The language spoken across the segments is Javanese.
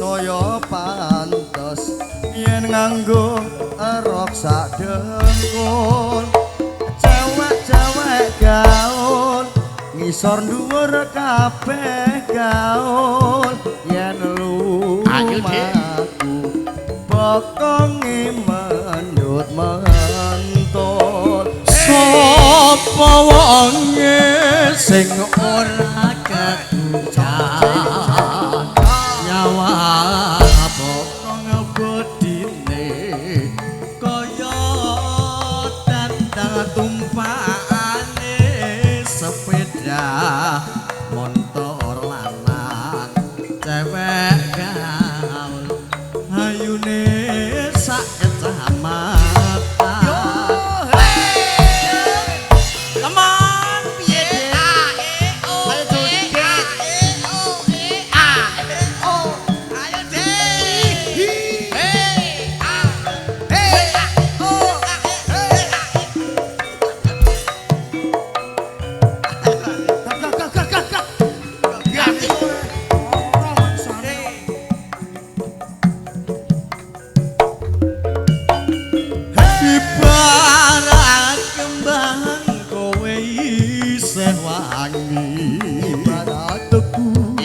saya pantes yen nganggo rok sak dengkul cewek-cewek gaul ngisor dhuwur kabeh gaul yen lumaku pokonge mendut mentul sapa wonge sing ora keducan nyawa pokong bodine kaya dandang tumpakane sepeda motor lanang cewek gaul ayune sak kecamatan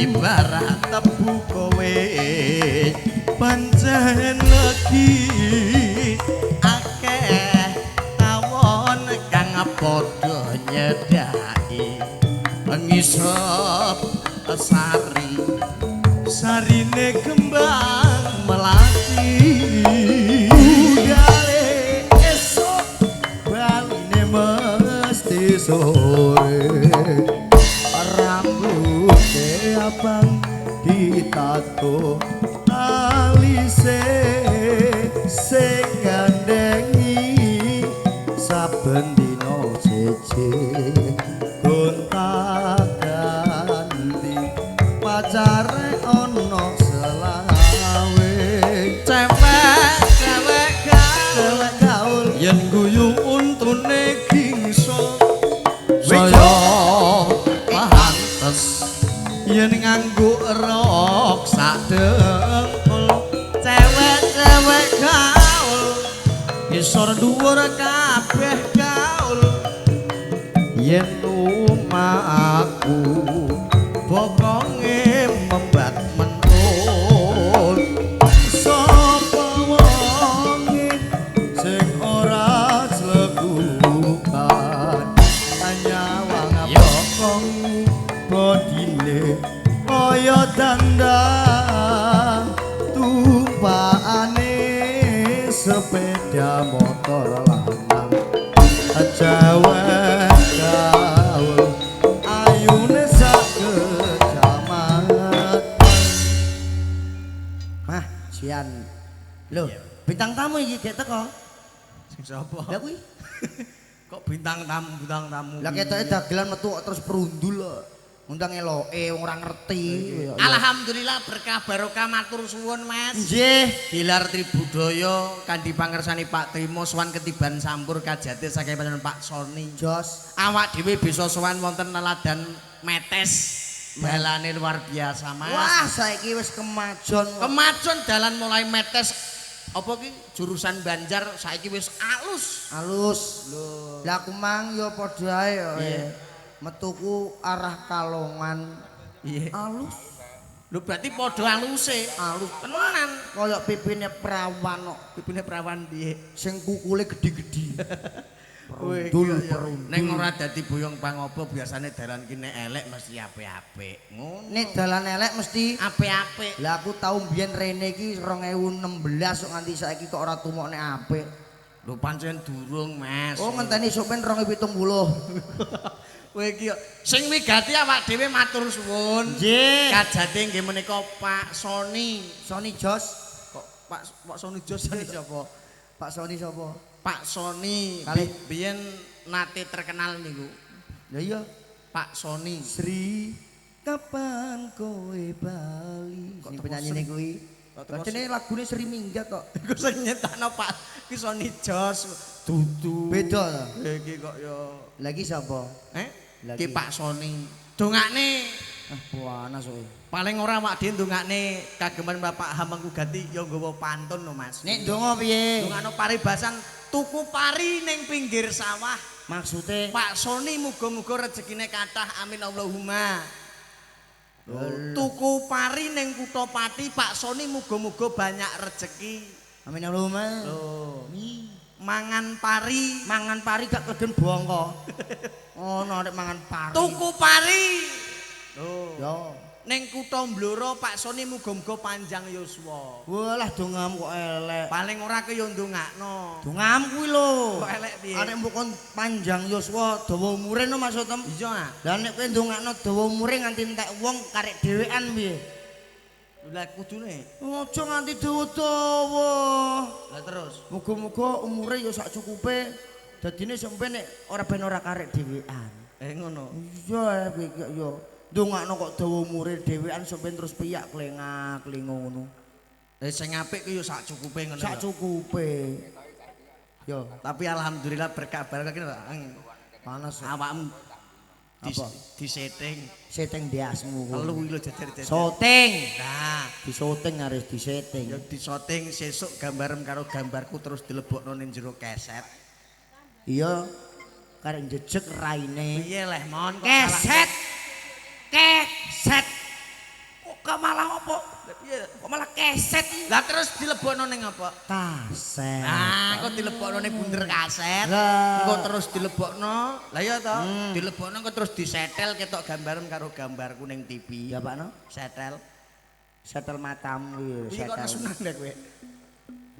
ibarat tebu kowe pancen lagi akeh tawon kang padha nyedaki ngisep sari sarine kembang melati budale esok baline mesti sore abang ditato alise sing gandengi saben dina siji gonta-ganti pacare ana selawe cewek gaul yen guyu untune gingso saya pantes yen nganggo rok sak dengkul cewek-cewek gaul ngisor dhuwur kabeh gaul yen lumaku bokonge membat mentul sapa wonge sing ora slegukan nyawa ngapokong bodine kaya dandang tumpakane sepeda motor lanang cewek gaul ayune sak kecamatan mah sian lho bintang tamu iki gek teko sing sapa lha kuwi kok bintang tamu lah ketoke dagelan metu terus perundul undang eloke wong ora ngerti. Alhamdulillah berkah barokah matur suwun Mas. Nggih, Gilar Tribudaya kanthi pangersani Pak Trimo sowan ketiban sampur kajate saking panjenengan Pak Soni. Jos, awak dhewe bisa sowan wonten neladan Metes. Dalane luar biasa Mas. Wah, saiki wis kemajon. Kemajon dalan mulai Metes apa ki jurusan Banjar saiki wis alus. Alus. Lho. Lah aku mang ya padha ae ya. Metuku arah Kalongan. Iya. Alus. Lho berarti padha aluse. Alus tenan. Kaya pipine prawan kok. Pipine prawan piye? Sing kukule gedhi-gedhi. Perundul. Ning ora dadi boyong pangopo biasane dalan ki nek elek mesti apik-apik. Ngono. Nek dalan elek mesti apik-apik. Lah aku tau mbiyen rene iki 2016 kok nganti saiki kok ora tumokne apik. Lho pancen durung Mas. Oh ngenteni sopen 2070. Kowe iki sing wigati awak dhewe matur suwun. Nggih. Kajate nggih menika Pak Soni. Soni Jos. Kok Pak Soni Jos sapa? Pak Soni sapa? Pak Soni biyen nate terkenal niku. Ya iya, Pak Soni. Sri kapan kowe bali? Sing penyanyine kuwi. Bacane lagune Sri Minggat kok. Iku sing nyetakno Pak ki Soni Jos. Dudu. Beda ta? Iki kok ya lagi sapa? Ki Pak Soni. Dongane panas kowe. Paling ora awak dhewe ndongakne kageman Bapak Hamengku Ganti ya nggawa pantun lho Mas. Nek ndonga piye? Ndongakno paribasan tuku pari ning pinggir sawah. Maksude Pak Soni muga-muga rezekine kathah amin Allahumma. Tuku pari ning Kutha Pati Pak Soni muga-muga banyak rezeki. amin Allahumma. Lho. Mangan pari Gak kelegen bongko. Ono nek mangan pari. tuku pari lho Yo. ning Kutha Blora Pak Soni muga-muga panjang yuswa. Walah dongamu kok elek. Paling ora ke yo ndongakno. Dongamu kuwi lho. Kok elek piye? Arek mbok kon panjang yuswa dawa umure no maksudem. Iya. Lah nek kowe ndongakno dawa umure nganti entek wong karek dhewean piye? Lah kudune. Aja nganti dawa-dawa. Lah terus. Muga-muga umure ya sak cukupe. Dadine sampe nek ora ben ora karek dhewean. Ngono. Iya iki yo. Ndongakno kok dawa umure dhewean sampe terus piyak klengak-klingo ngono. Sing apik ku yo sak cukupe ngono. Sak cukupe. Yo, Tapi alhamdulillah berkabar kene panas awakmu apa? disetting. Setting diasmu. Telu iki lho jejer-jejer. Shooting. Nah, Di shooting harus di setting. ya disoting sesuk gambarem karo gambarku terus dilebokno ning jero keset. Iya. Karek jejeg raine. Piye leh mon kok Keset. Keset. Kok malah apa? piye? Kok malah keset? Lah terus dilebokno ning apa? Kaset. Nah, kok dilebokno ning bunder kaset. Lah. Engko terus dilebokno. Lah ya to, dilebokno kok terus disetel ketok gambarem karo gambarku ning TV. Ya Pak no. Setel. Setel matamu Piye kok setel. nesunan deh kowe?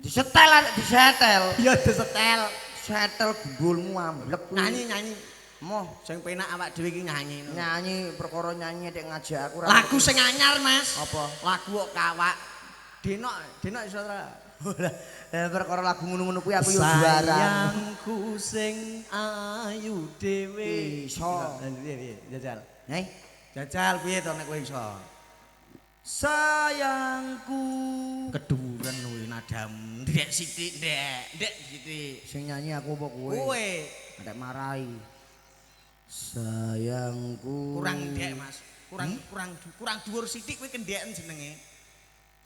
Disetel disetel. Ya disetel. Setel gundulmu amblek kuwi. Nyanyi. Moh Sing penak awak dhewe iki nyanyi. nyanyi perkara nyanyi nek ngajak aku Lagu sing anyar, Mas. Apa? Lagu kok kawak. Denok iso ora? Perkara lagu ngono-ngono kuwi aku yo juara. Sayangku sing ayu dhewe. Iso. Piye jajal. Hei, Jajal piye to nek kowe iso? sayangku. Keduren kuwi nadamu. Ndek sithik, ndek sithik. Sing nyanyi aku apa kowe? Kowe Nek marai. Sayangku. kurang ndek, Mas. Kurang dhuwur sithik kowe kendeken jenenge.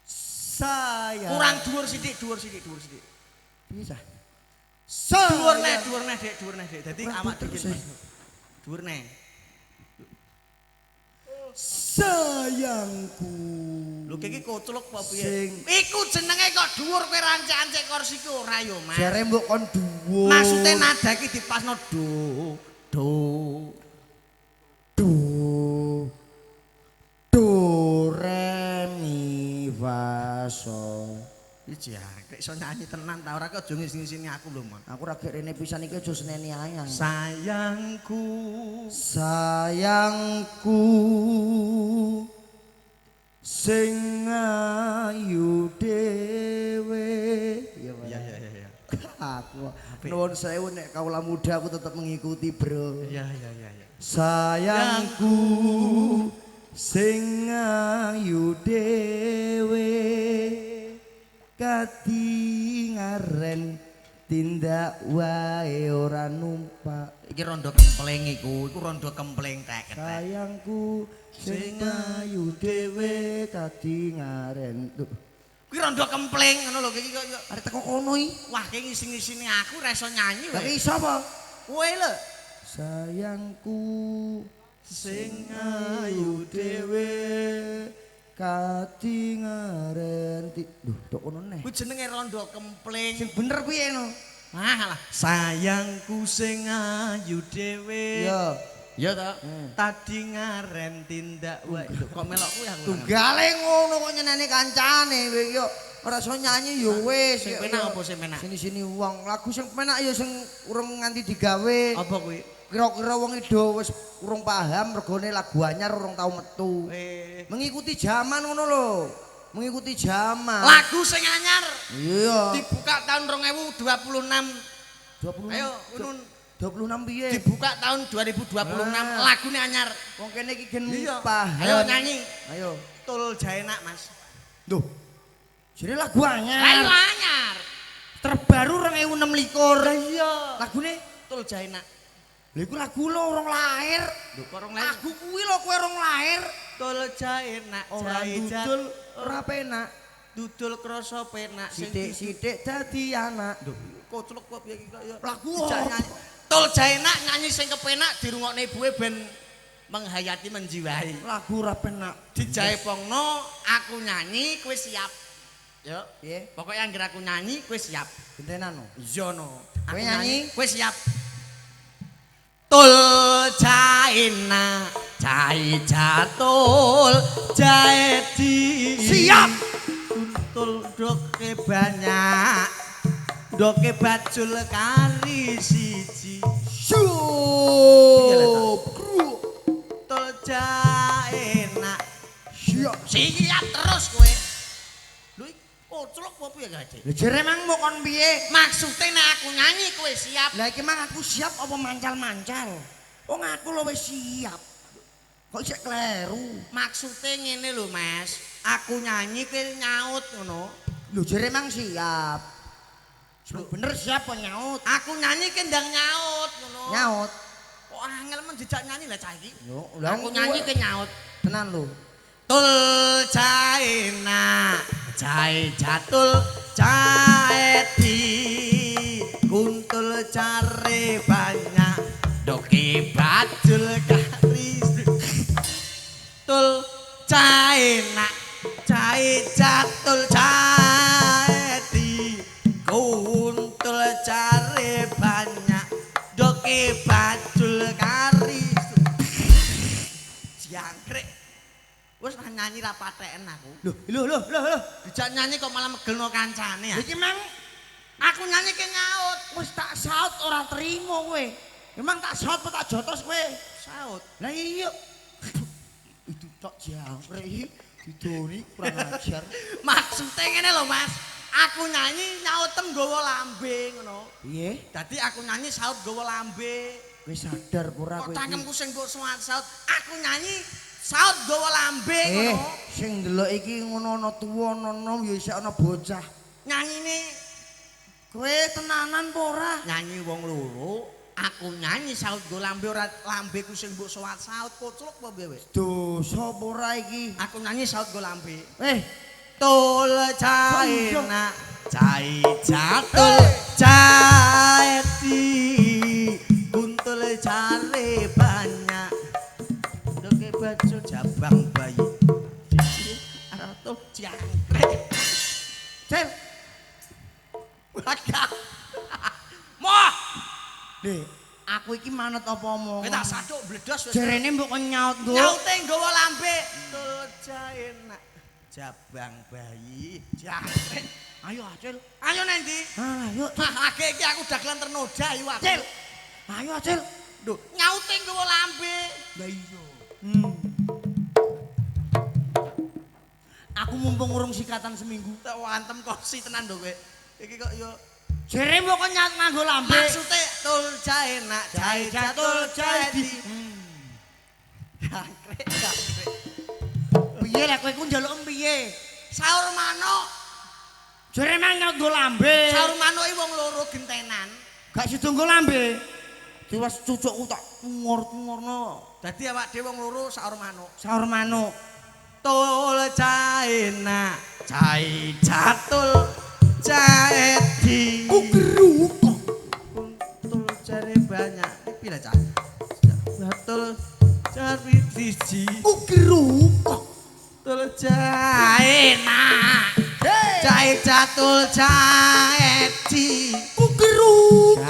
Sayang. Kurang dhuwur sithik. Bisa. Dhuwur neh, Dek. Dadi awak dhewe. Dhuwur neh. Sayangku. Lho iki koclok apa piye? Sing- Iku jenenge kok dhuwur kowe rancak-ancek kursiku ora yo, Mas. Jare mbok kon dhuwur. Maksude nada iki dipasno do. Do re mi fa sol. Iki ya, kok iso nyanyi tenan ta ora kok aja ngisi-ngisini aku lho, Mon. Aku ra gek rene pisan iki aja seneni ayang. Sayangku. Sayangku sing ayu dhewe. Iya. Aku nuwun sewu nek kaula muda aku tetap mengikuti, Bro. Iya. Sayangku sing ayu dhewe katingaren tindak wae ora numpak. Iki rondo kempleng iku rondo kempleng tek. Sayangku sing ayu dhewe katingaren. Kuwi rondo kempleng ngono lho iki kok Arek teko kono iki. wah ki ngisi-ngisini aku ora iso nyanyi Lah wae. iso apa? Kowe lho Sayangku sing ayu dhewe katingaren. Duh, tok kono neh. kuwi jenenge rondo kempleng. Sing bener piye no? Alah, sayangku sing ayu dhewe. Iya. Ya ta? Tadi ngaren tindak wae. Kok melok kuwi aku. Tunggale ngono kok nyeneni kancane kowe yo. Ora iso nyanyi yo wis. Sing penak apa sing penak? Sini-sini wong. Lagu sing penak ya sing urung nganti digawe. Apa kuwi? Kira-kira wong ido wis urung paham regane lagu anyar urung tau metu. Mengikuti zaman ngono lho. Mengikuti zaman. Lagu sing anyar Iya. dibuka tahun 2026. 26. Ayo, unun. 26 piye? Dibuka tahun 2026. Lagune anyar. Wong kene iki gen Iya. paham. Ayo nyanyi. Ayo. Tul Jaenak, Mas. Duh. Jadi lagu anyar. Ayo anyar. Terbaru 2026. Lah iya. Lagune Tul Jaenak. lha iku lagu lo orang lahir. Lho kok orang lain. Lagu kuwi lo kowe orang lahir. tul jae nak ora jae dudul ora penak. Dudul krasa penak Sithik-sithik dadi anak. Lho, koclok kok piye iki kok ya. Lagu nyanyi. Tul jae nak nyanyi sing kepenak dirungokne ibuke ben menghayati menjiwai. Lagu ora penak. Dijae pongno aku nyanyi kowe siap. Yo, Piye? Pokoke anggere aku nyanyi kowe siap. Gentenan no. Iya no. Kowe nyanyi, kowe siap. Tul jaena, jae jatul, jae di. Siap. Tul doke banyak. Doke bajul kari siji. Syup. Tul jaena. Siap. Siap terus kowe. Lho iki koclok apa piye gak, Dik? Lah jere mang mau kon piye? Maksude nek aku nyanyi kowe siap. Lah iki mang aku siap apa mancal-mancal? Wong aku lho wis siap. Kok isih kleru? Maksude ngene lho, Mas. Aku nyanyi kowe nyaut ngono. Lho jere mang siap. Bener siap apa nyaut? Aku nyanyi ke ndang nyaut ngono. Nyaut. Kok angel men dijak nyanyi lah cah iki. Yo, Aku nyanyi ke nyaut. tenan lho. Tul jaena, jae jatul, jae di. Kuntul care banyak, doke bajul karis. Tul jaena, jae jatul, jae di. Kuntul care banyak, doke bajul karis. Jangkrik. Wis nyanyi ra patheken aku. Lho. Dijak nyanyi kok malah megelno kancane ya. Iki mang Aku nyanyi ke nyaut. wis tak saut ora trimo kowe. Memang tak saut apa tak jotos kowe? Saut. Lah iya. Itu tok jangkrik didoni kurang ajar. Maksudnya ngene lho, Mas. Aku nyanyi nyautem nggawa lambe ngono. Piye? Dadi aku nyanyi saut nggawa lambe. Wis sadar ora Kok kowe iki? tangkemku sing mbok saut. Aku nyanyi saut nggawa lambe ngono. Sing ndelok iki ngono ana tuwa ana nom ya isih ana bocah. Nyanyine Kowe tenanan apa ora? nyanyi wong loro. Aku nyanyi saut nggawa lambe ora lambeku sing mbok saut koclok apa piye wis? Dosa apa ora iki? Aku nyanyi saut nggawa lambe. Tul caena cai jatul caeti kuntul care banyak doke baju jabang bayi atau jangkrik Cel. wadah moh Dek, aku iki manut apa omong? kowe tak saduk bledos wis Jarene mbok kon nyaut nggo. nyaute nggawa lambe tul caena jabang bayi jangkrik. Ayo Acil. Ayo nanti. Ah, ayo. Akeh iki aku dagelan ternoda ayo aku. Acil. Ayo Acil. Duh, nyaute nggawa lambe. Lah iya. Aku mumpung urung sikatan seminggu. Tak wantem kosi tenan lho kowe. Iki kok yo Jere mbok kon nyaut nganggo lambe. maksude tul jae nak jae jatul jae di. Jangkrik. Piye lek kowe ku njaluk piye? Saur manuk. Jere mang nyaut nggo lambe. Saur manuke wong loro gentenan. Gak sido nggo lambe. Diwas cucukku tak tungor-tungorno. Dadi awak dhewe wong loro saur manuk. Saur manuk. Tul jae nak jae jatul jae di. Kugeruk. Kuntul cari banyak. Iki pira cah? Jatul cari siji. Kugeruk. Tul jae nak jae jatul jae di. Kugeruk.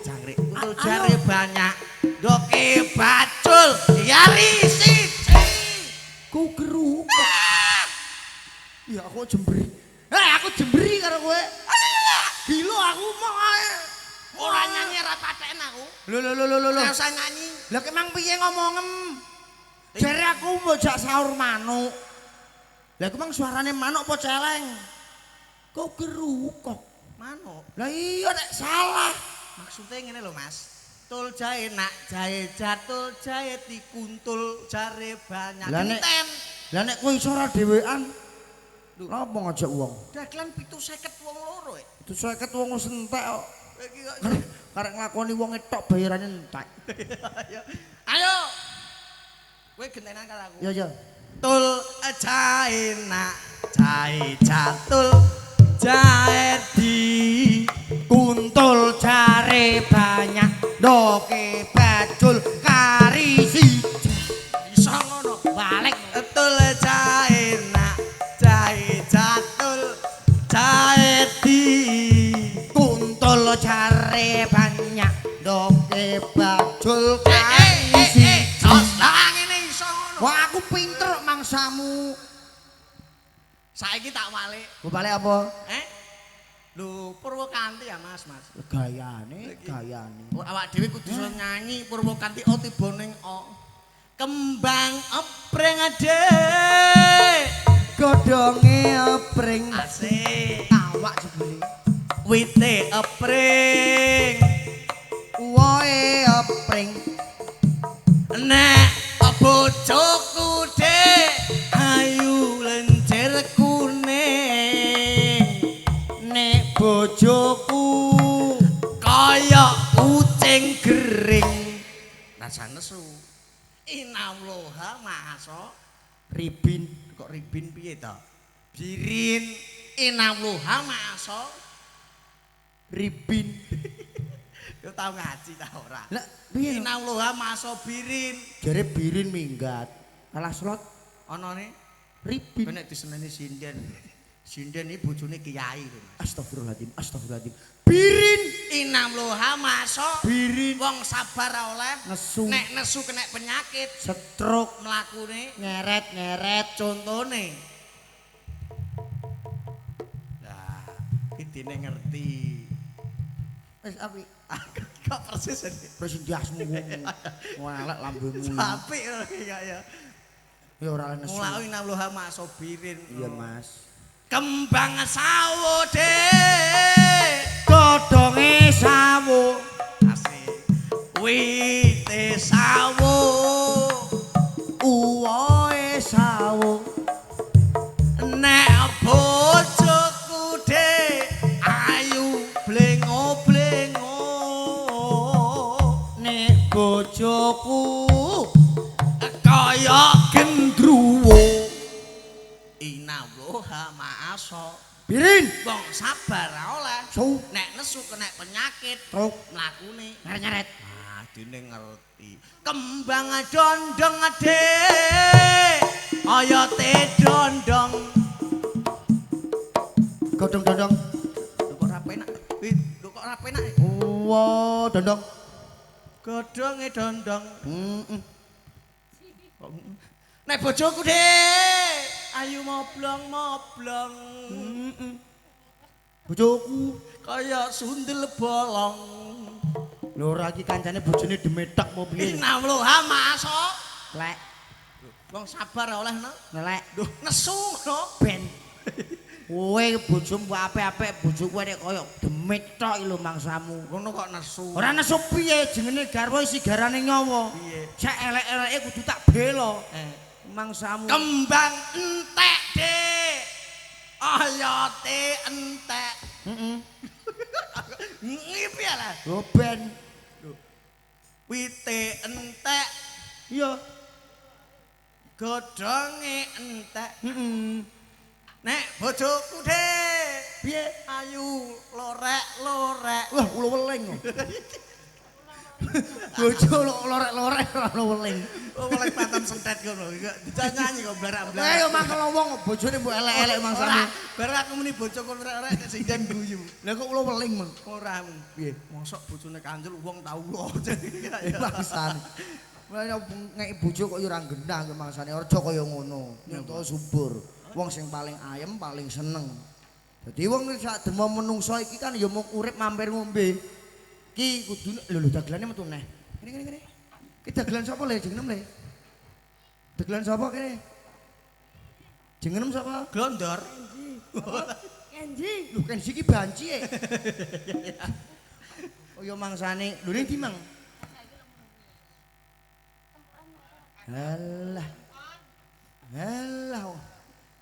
Jangkrik. Kuntul cari banyak. Doke bacul yari siji. Kugeruk. Ya aku jembri. Aku jembri karo kowe. Gila aku mau ae. Ora nyanyi ra patheken aku. Lho. Ora usah nyanyi. Lah kemang piye ngomongem? Jare aku mbojak saur manuk. Lah iku mang suarane manuk apa celeng? Kok geruk kok. Manuk. Lah iya nek salah. Maksudnya ngene lho Mas. Tul jae nak jae jatul jae dikuntul jare banyak Lah nek genten. Lah nek kowe iso ora dhewean. Apa ngajak wong? Dagelan 750 wong loro e. Itu 50 wong wis entek kok. Iki kok Karek nglakoni wong etok bayarane entek. ayo. Kowe gentenan karo aku. Ya. tul jahe nak jahe jatul jahe di kuntul jare banyak doke bajul kari siji iso ngono balik tul jahe nak jahe jatul jahe di kuntul jare banyak doke bajul kari siji lah ngene iso ngono wah aku pinter mangsamu saiki tak walik ku balik apa lho Purwokanti ya Mas gayane awak dhewe kudu iso nyanyi Purwokanti o tiba ning o kembang epreng adek godhonge epring asik awak jebule wite epring uwoe epring nek bojoku dek ayu lenjer kuning nek bojoku kaya kucing gering rasa nesu inamloha maso ribin kok ribin piye to birin inamloha maso ribin yo tau ngaji ta ora lah piye inamloha maso birin jare birin minggat alah slot ana ne ribin nek diseneni sinden sinden iki bojone kiai lho Mas astagfirullahaladzim birin inamloha maso birin wong sabar oleh nesu nek nesu kena penyakit stroke mlakune ngeret contone lah iki dene ngerti wis apik kok persis persis diasmu walek lambemu apik ya ya ora nesu mulai inamloha maso birin iya Mas kembang sawo dek godhonge sawo asik wite sawo uwoe sawo nek bojoku dek ayu blengo-blengo nek bojoku kaya gendruwo inamloha maaso birin wong sabar oleh su nek nesu kena penyakit truk mlakune nyeret ah dene ngerti kembang dondong adek oyate dondong godhong-dondong lho kok ra penak lho kok ra penak wow dondong godhonge dondong heeh nek bojoku dek ayu moblong bojoku kaya sundel bolong lho ora iki kancane bojone demetak apa piye inamloha masuk lek wong sabar oleh no lek duh nesu no ben kowe bojomu apik-apik bojoku nek kaya demit tok lho mangsamu ngono kok nesu ora nesu piye jenenge garwa isi garane nyawa piye sak elek-eleke kudu tak bela mangsamu kembang entek dek oyote entek heeh ngipi lah lho ben wite entek iya godhonge entek heeh nek bojoku dek piye ayu lorek-lorek wah ulo weling bojo lorek-lorek ora weling oleh patam sentet ngono bisa nyanyi kok blarak-blarak ayo mangkel wong bojone mbok elek-elek mangsamu bareng aku muni bojoku lorek-lorek sing jan guyu lha kok ulo weling men ora piye mosok bojone kanjel wong tau lo bangsane Mulane ngeki bojo kok ya ora genah ke mangsane aja kaya ngono nyata subur wong sing paling ayem paling seneng dadi wong sak demo menungso iki kan ya mung urip mampir ngombe iki kudu lho dagelane metu neh kene iki dagelan sapa le jeneng le dagelan sapa kene jeneng sapa glondor Kenji lho Kenji iki banci e oh ya mangsane lho ning ndi mang Alah.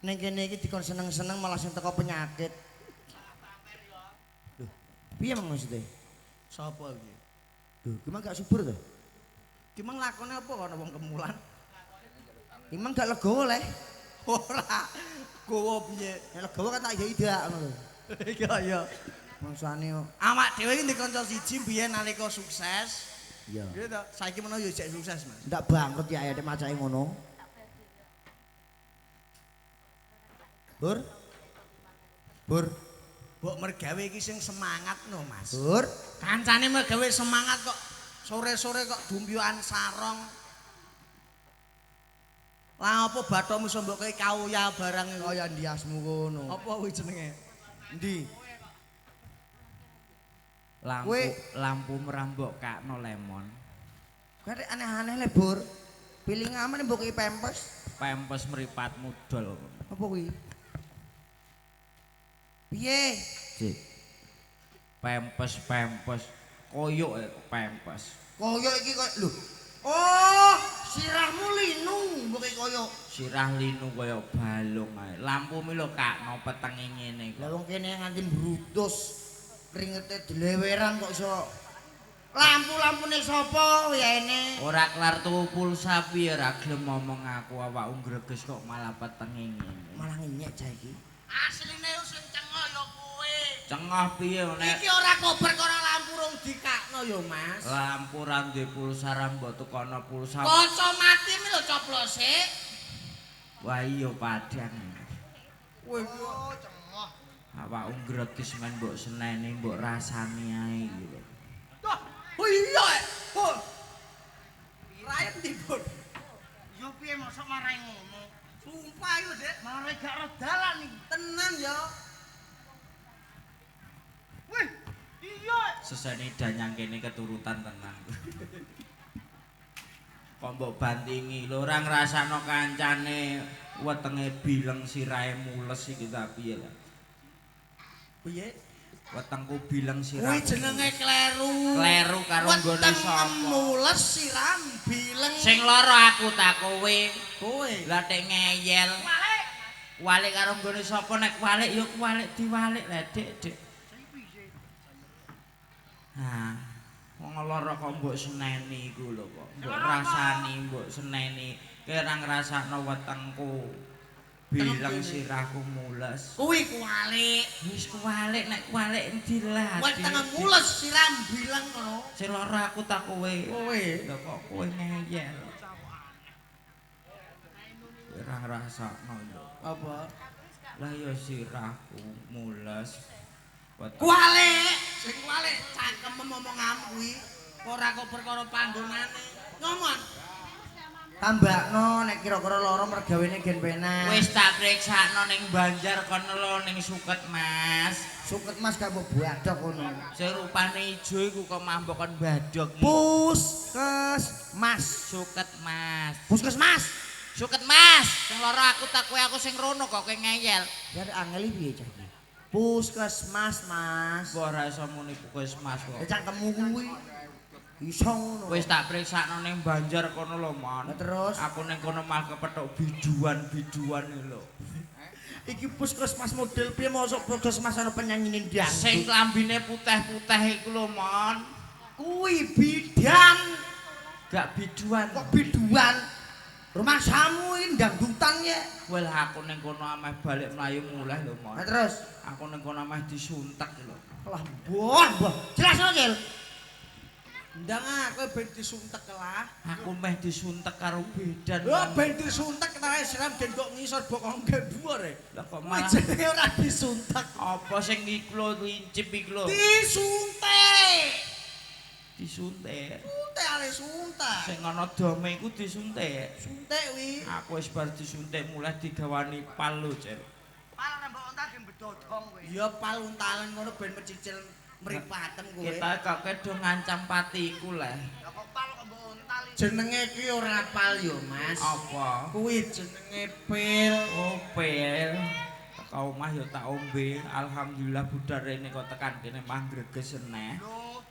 Ning kene iki dikon seneng-seneng malah sing teko penyakit. Lho, piye mang maksudnya? sapa iki Lho, ki mang gak subur to? ki mang lakone apa ana wong kemulan Imang gak legowo leh. Ora. Gowo piye? Nek legowo kan tak ida ngono lho. Iya iya. Mangsane kok. Awak dhewe iki ndek kanca siji biyen nalika sukses. Iya. Nggih to. Saiki menawa yo jek sukses, Mas. Ndak bangkrut ya ayate macake ngono. Bur. Bur. Mbok mergawe iki sing semangat no, Mas. Bur. Kancane mergawe semangat kok sore-sore kok dumbyoan sarong. Lah apa bathmu iso mbok kaya barang Kaya ndiasmu kono. apa kuwi jenenge? Endi? Lampu merambok kakno lemon. Kare aneh-aneh le, Bur. Pilih ngamen mbok ki pempes. Pempes meripat mudol. Apa kuwi? Piye? Cik. Pempes koyok pempes. Koyok iki kok lho. Oh, sirahmu linu mbok ki koyok. Sirah linu kaya balung ae. Lampu mi lho kakno petenge ngene Lah kok. wong kene nganti brutus. Kringete deleweran kok iso. Lampu-lampune sapa yene? Ora kelar tuku pulsa piye ora gelem ngomong aku awakku greges kok malah petenge ngene. Malah ngenyek cah iki. Asline sing cengok ya kowe. Cengah piye nek Iki ora kober kok ora lampu rung dikakno ya, Mas. lampu ra duwe pulsa ra mbok tukono pulsa. Kaca mati mi lho coplose. Wah iya padang. Kowe iki cengok. Awakku greges men mbok seneni mbok rasani ae iki lho. Oh iya, Bur. Rain ndi, Bur? Yo piye mosok marai ngono? Sumpah yo, Dek. Marai gak redalan iki. Tenan ya. Wih, iya. Sesane danyang kene keturutan tenang. Kok mbok bantingi lho ora ngrasakno kancane wetenge bileng sirahe mules iki ta piye lah. Piye? Wetengku bileng Kuwi sirahe. jenenge kleru. Kleru karo nggone Weteng sapa? mules siram bileng. Sing lara aku ta kowe. Kowe. Lah tek ngeyel. Walik karo nggone sapa nek walik ya walik diwalik lah Dik. Nah, wong lara kok mbok seneni iku lho kok. Mbok rasani, mbok seneni. Kira ngrasakno wetengku. Bileng sirahku mules. Kuwi kualik. Wis kuwalik nek kuwalik endi lah. Weteng mules siram bileng ngono. Sing lara aku ta kowe. Kowe. Lho kok kowe ngeyel. Kira ngrasakno lho. Apa? Lah ya sirahku mules. Kualik. Sing kualik cangkem omonganmu kuwi. Ora kok perkara panggonane. Ngomong. Tambakno nek kira-kira lara mergawene gen penak. Wis tak priksakno ning Banjar kono lho ning Suket Mas. Suket Mas gak mbok badhok kono. Sing rupane ijo iku kok mambokon badhok. Puskesmas. Suket Mas. Puskesmas. Suket Mas. Sing lara aku tak kowe aku sing rono kok kowe ngeyel. Jar angel piye cah iki? Puskesmas, Mas. Kok ora iso muni Puskesmas kok. Cangkemmu kuwi iso ngono. Wis tak priksakno ning Banjar kono lho, Mon. Lah terus Aku ning kono malah kepethuk bijuan-bijuan lho. iki puskesmas model piye mosok puskesmas ana penyanyine ndang. Sing klambine putih-putih iku lho, Mon. Kuwi bidan. Gak biduan. Kok biduan? Rumah samu iki dangdutan ya. Well aku ning kono ameh balik mlayu mulih lho, Mon. Nah terus Aku ning kono ameh disuntek lho. lah mbah. Jelasno, Cil. Ndang aku ben disuntek lah. Aku meh disuntek karo bedan. Lho ben disuntek ketare siram den kok ngisor bokong dhuwur e. Lah kok Kuwi malah jenenge ora disuntek. apa sing iku lho lincip iku lho. Disuntek. Disuntik. Suntek ale suntek. Sing ana dome iku disuntik. Suntek wi. Aku wis bar disuntik mulai digawani pal lho, Cil. Pal nembok ontak gen bedodong kowe. Ya paluntalan ngono ben mecicil mripatem kowe. Kita kok kedo ngancam patiku lah. Lah kok pal kok mbok ontal iki? Jenenge ki ora pal yo, Mas. Apa? Kuwi jenenge pil. Oh, pel. Teka omah ya tak ombe. Alhamdulillah budal rene kok tekan kene mah greges eneh. Lho.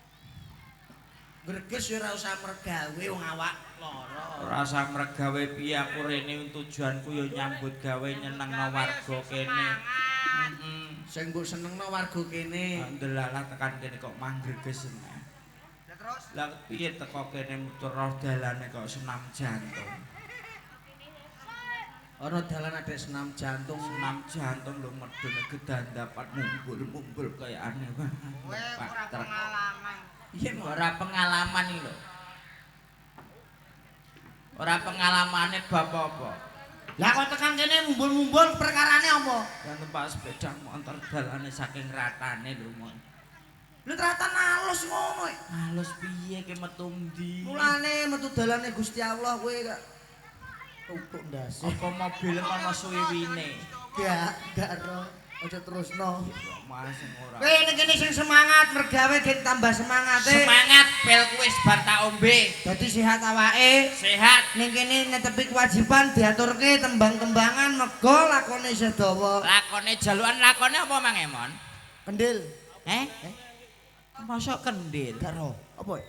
Greges yo ora usah mergawe wong awak lara. Rasa mergawe piye aku rene tujuanku ya nyambut gawe nyenengno warga kene. Heeh. Sing mbok senengno warga kene. Ndelalah tekan kene kok mah greges eneh. Lah terus Lah piye teko kene muter dalane kok senam jantung. Ana dalan ada senam jantung. Senam jantung lho medhone gedandapan mumbul-mumbul kaya aneh banget. Kowe ora pengalaman. Iya ora pengalaman iki lho. Ora pengalamane bab apa. Lah kok tekan kene mumbul-mumbul perkarane apa? Kan numpak sepeda motor dalane saking ratane lho mon. Lu ternyata halus ngono. Halus piye ki metu ndi? Mulane metu dalane Gusti Allah kowe gak tutuk ndas. Apa mobil ana suwiwine? Gak ro. Aja terusno. Mas ora. Kowe ning kene sing semangat mergawe gen tambah semangate. Semangat bel kuwis bar tak ombe. Dadi sehat awake. Sehat. Ning kene netepi kewajiban diaturke tembang-tembangan mega lakone sedawa. Lakone jalukan lakone apa Mang Emon? Kendil. Mosok kendil. Gak ro. Apa?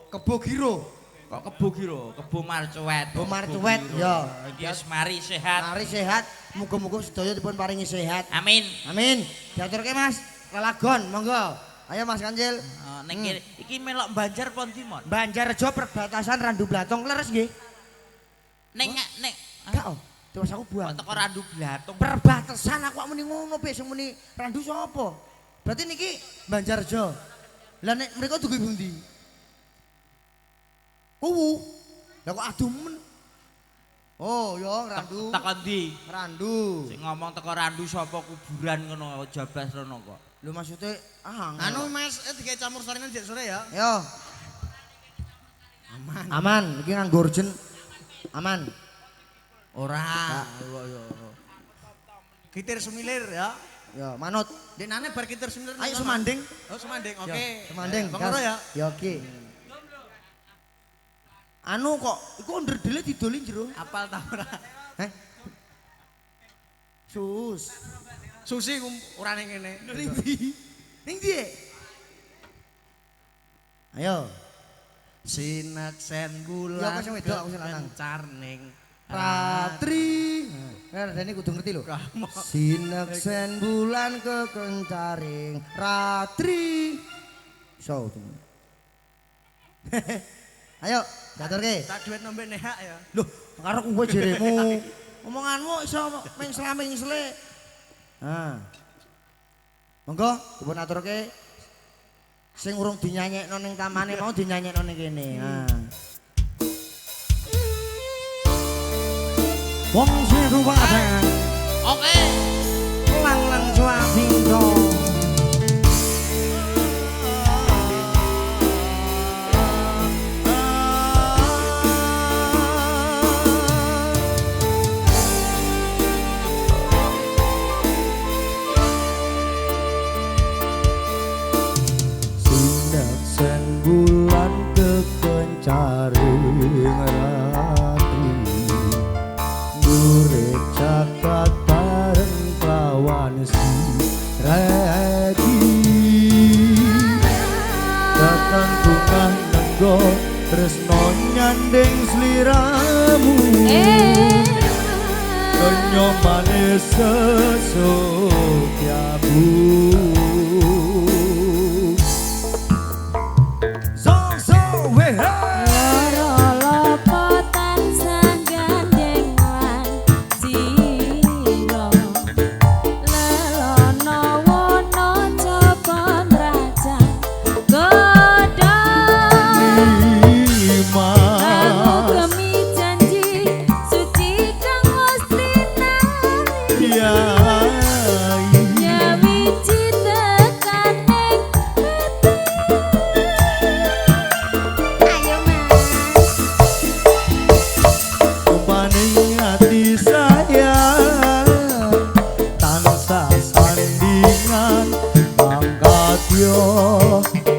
Kebo giro. Kok kebo giro? Kebo marcuet. Kebo marcuet ya. Iki wis mari sehat. Mari sehat. Muga-muga sedaya dipun paringi sehat. Amin. Amin. Diaturke Mas. Lelagon monggo. Ayo Mas Kancil. Nek iki melok Banjar pon ndi, Mon? Banjarjo perbatasan Randu Blatung leres nggih. Nek Gak oh. Terus aku buang. teko Randu Blatung. Perbatasan aku muni ngono pe sing muni Randu sapa? Berarti niki Banjarjo. Lah nek mriko duwe pundi? Lah kok aduh men. Oh, ya Randu. Teko ndi? Randu. Sing ngomong teko Randu sapa kuburan ngono jablas rono kok. Lho maksudnya Anu Mas digawe campur sarinan jek sore ya. Yo. Aman, iki nganggo urgen. Aman. Ora. Yo. Gitir semilir ya. Ya, manut. Denane bar gitir semilir. Ayo semanding. Oh, semanding. Oke. Ya, semanding. Bang Loro ya. Ya oke. Anu kok iku onderdele didoli jero. Apal ta ora? Heh. Sus. Susi ora ning kene. Ning ndi? Ning ndi? Ayo. Sinak sen Ya, bulan. aku sing wedok, aku sing lanang. Kencar ning Ratri. Nah, Dani kudu ngerti lho. Sinak sen bulan kekencaring ratri. So. Ayo, gaturke. tak duit nembe nehak ya. Loh, karo kowe jeremu. Omonganmu iso mengsle. Nah. Monggo dipun aturke sing urung dinyanyekno ning tamane mau dinyanyekno ning kene. Nah. Wong situ wae. Oke. Lang jua pinto. Sinak sen bulan kekencaring ratri. Urip cakat bareng lawan si redi. Datang tungah nenggo tresno nyanding sliramu. Kenyo manis sesukyamu. So we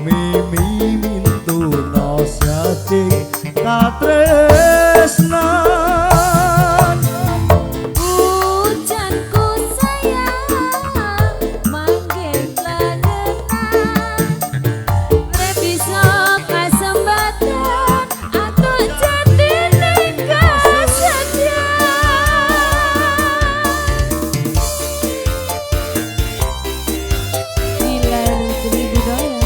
mimi mintu no sati katresnan hujanku sayang manggil lengenan bisa kasembatan atau jadi nikah saja Dilar Budaya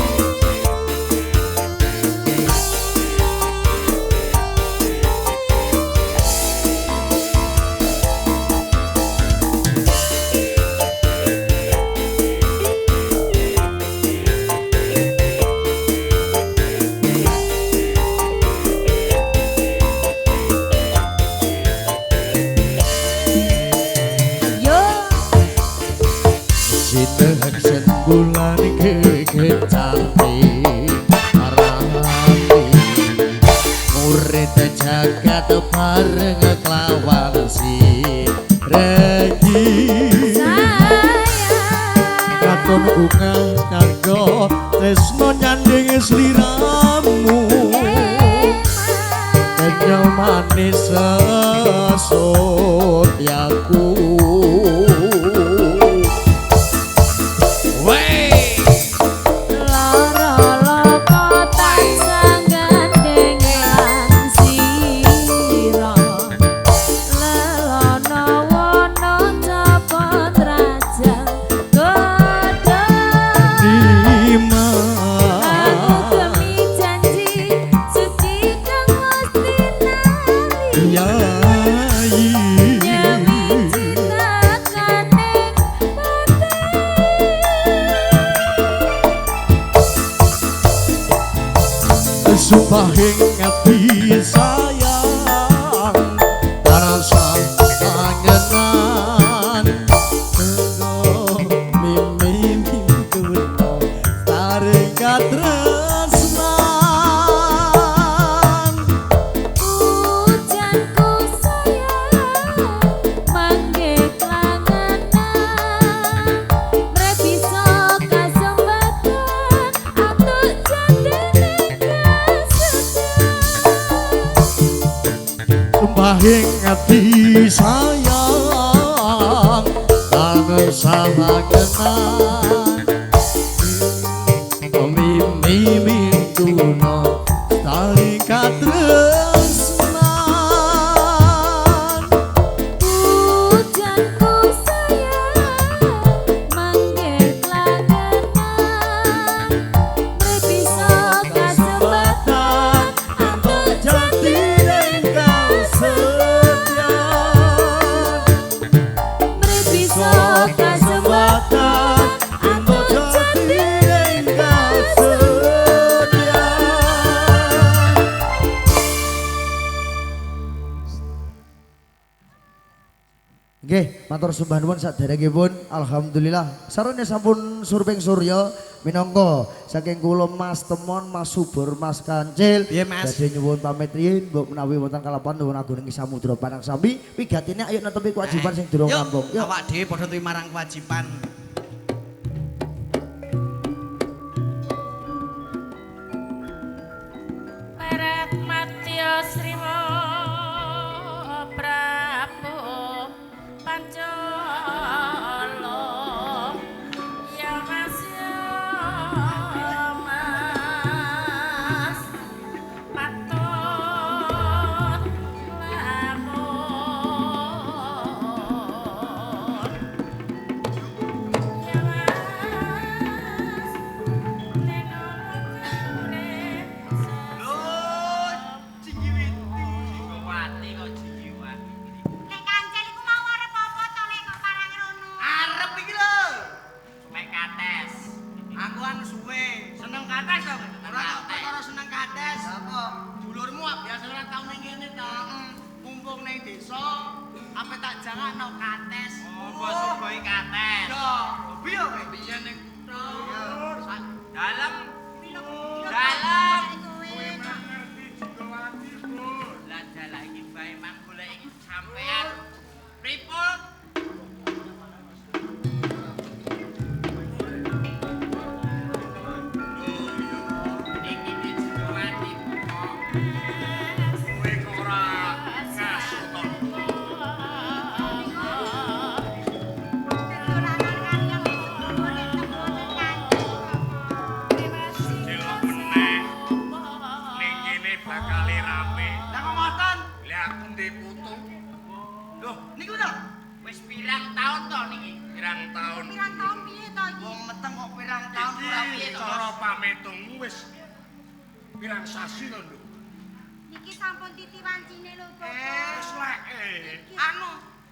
sineng sembulan kekecati marani murid jagat bareng kelawan si regi katon bunga kanggo tresno nyanding sliramu kenyal manis sesotyaku supahing ati sayang rasa angenan tenggo mimi mimpiku taring katresnan Pujanku sayang mangke klangenan mrep bisa kasempatan atuk jandene supahing ati sayang kangen sama kenang mimi mintuna taring katresnan Pujanku sayang mangke klangenan mrep bisa kasempatan atuk jandene mrep bisa kasempatan atuk jandene Nggih, matur sembah nuwun saderengipun. Alhamdulillah. Sarone sampun surping surya minangka saking kula Mas Temon, Mas Subur, Mas Kancil. Piye, Mas? Badhe nyuwun pamit riyin mbok menawi wonten kalapan nuwun agung ing samudra panang sami. Wigatine ayo netepi kewajiban sing durung rampung. Yuk, awak dhewe padha tuwi marang kewajiban. Peret Matya Sriwa Prabu Pancala ya Mas ya Mas patut lamun ya Mas Nek kancil iku mau arep apa to nek kok parang rono? Arep iki lho. Suwe kates. Aku anu suwe. Seneng kates to? Ora kok perkara seneng kates. Apa? Dulurmu biasa ora tau ning kene to. Mumpung ning desa, ape tak jangakno kates. Oh, suwe kates. Yo, hobi yo kowe. Piye ning kutho? Dalam. Dalam. Kowe Ngerti Jogowati, Bu. Lah dalah iki bae mang golek sampean. Pripun? Iki Jogowati kok. Kowe kok ora ngasut to. ora ngarani yang boleh temen kancil. Delok meneh ning kene bakal rame. Lah kok ngoten? Lah aku ndek putu. Loh, niku to? Wis pirang taun to niki? Pirang taun. Pirang taun piye to iki? Wong meteng kok pirang taun ora piye to? Cara pamitungmu wis pirang sasi to, Nduk. Niki sampun titi wancine lho, Bapak. Wis lek Anu,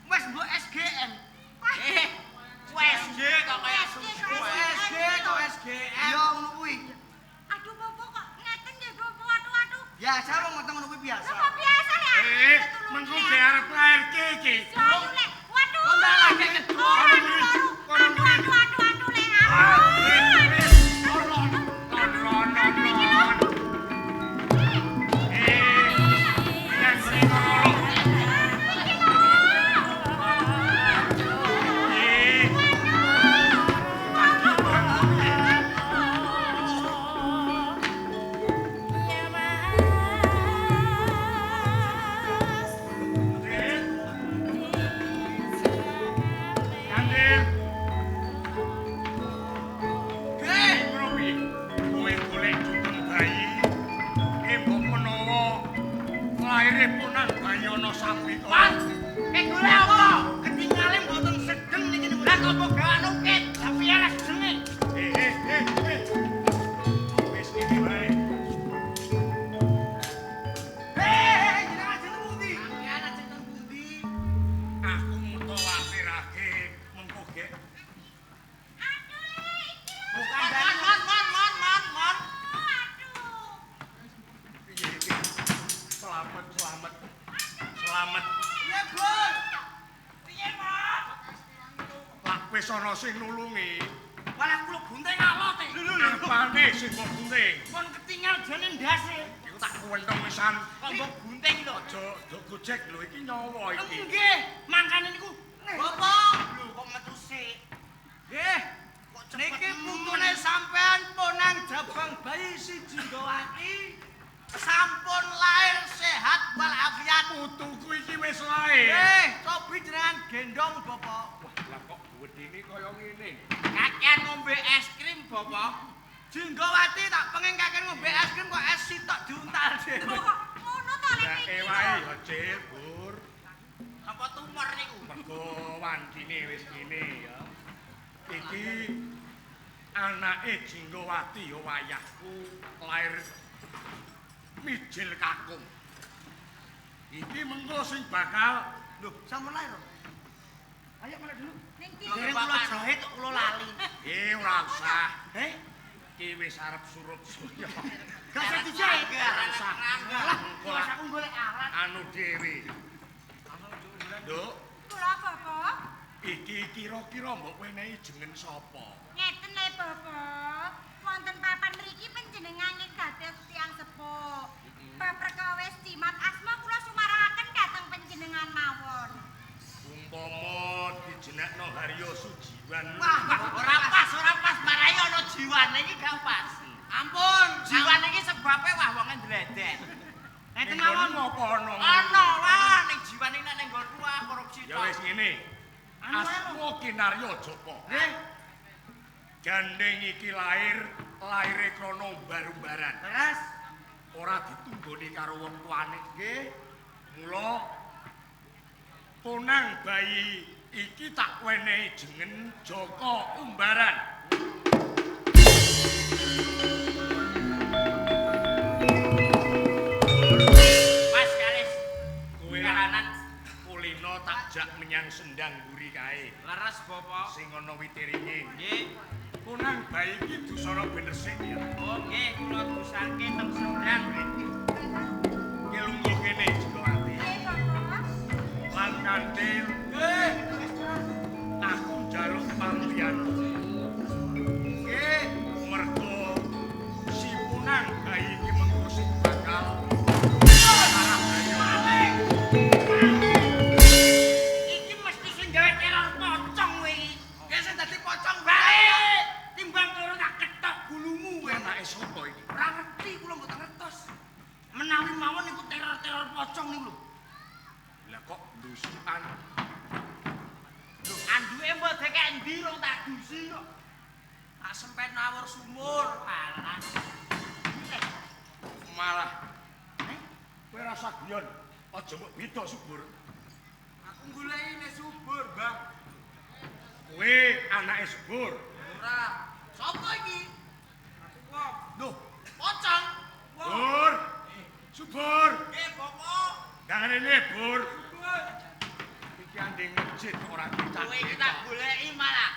wis mbok SGM. USG kok kaya USG kok SGM. Yo ngono kuwi. Aduh, Bapak kok ngeten nggih, Bapak. Waduh. Biasa wong ngoten ngono kuwi biasa. Kok biasa ya? mengko ge arep lahir iki. Ayo, Lek. Waduh. Kok ndak lagi kedua. Aduh. wis ana sing nulungi. Malah kula gunting alot e. Apane sing mbok gunting? Kon ketinggal jane ndase. Iku tak kuwentong wisan. Kok mbok gunting lho. Aja gojek lho iki nyawa iki. Nggih, mangkane niku. Bapak, lho kok metu sik. Nggih. Niki putune sampean ponang jabang bayi siji Nggowati. Sampun lair sehat walafiat. Putuku iki wis lair. Nggih, cobi jenengan gendong, Bapak. Wah, lah kok wedine kaya ngene. Kakek ngombe es krim, Bapak. Jinggowati tak pengen kakek ngombe es krim kok es sitok diuntal dhewe. Kok ngono to lek Ya iki? wae ya, Cil, Bur. Apa tumor niku? Mergo wandine wis ngene ya. Iki anake Jinggowati ya wayahku lair mijil kakung. Iki mengko sing bakal Lho, sampun lair. Ayo mulai dulu. Ning ndi? Dereng kula jahit kok kula lali. ora usah. Heh? Iki wis arep surut surya. Gak usah dijahit. Ora usah. Lah, kula aku golek alat. Anu dhewe. Nduk, Kula Bapak. iki kira-kira mbok wenehi jeneng sapa? Ngeten le Bapak. Wonten papan mriki panjenengan ing dados tiyang sepuh. Perkawis jimat asma kula sumarahaken dhateng panjenengan mawon. Umpama dijenekno Haryo Sujiwan. Wah, ora pas marai ana jiwane iki gak pas. Ampun, jiwane iki sebabe wah wong ndledek. Ngeten mawon apa ana? Ana wah ning jiwane nek ning nggonku wah korupsi Ya tok. wis ngene. Asma Kinarya Joko. Nggih. Gandeng iki laire krana umbar-umbaran. Terus Ora ditunggoni karo wong tuane. Nggih. Mula ponang bayi iki tak wenehi jeneng Joko Umbaran. Mas Kalis, Kowe kahanan kulino tak jak menyang sendang mburi kae. leres Bapak. Sing ana witiringe. Nggih. Ponang bayi iki dusana bener sik ya. Oh nggih, kula dusake teng sendang. Ki lungguh kene Jogowati. Ayo Bapak. Lan kanthil nggih. Aku njaluk pamlihan. Nggih, mergo si Ponang bayi iki mengko sing bakal marah bayi. Iki mesti sing gawe teror pocong kowe iki. Nggih sing dadi pocong bae. Timbang turu tak ketok gulumu kowe. Anake sapa iki? Ora ngerti kula mboten ngertos. Menawi mawon niku teror-teror pocong niku lho. Lah kok ndusukan. Lho anduke mbok dekek endi rong tak dusi kok. Tak sempet nawur sumur. Alah. Malah kowe rasa guyon. Aja mbok beda subur. Aku goleki nek subur, Bang. Kowe anake subur. Ora. Sopo iki? Aku kok. Lho, pocong. Bur. Subur. Nggih, Bapak. Dangane Bur. Iki andeng masjid ora dicak. Kowe iki tak goleki malah.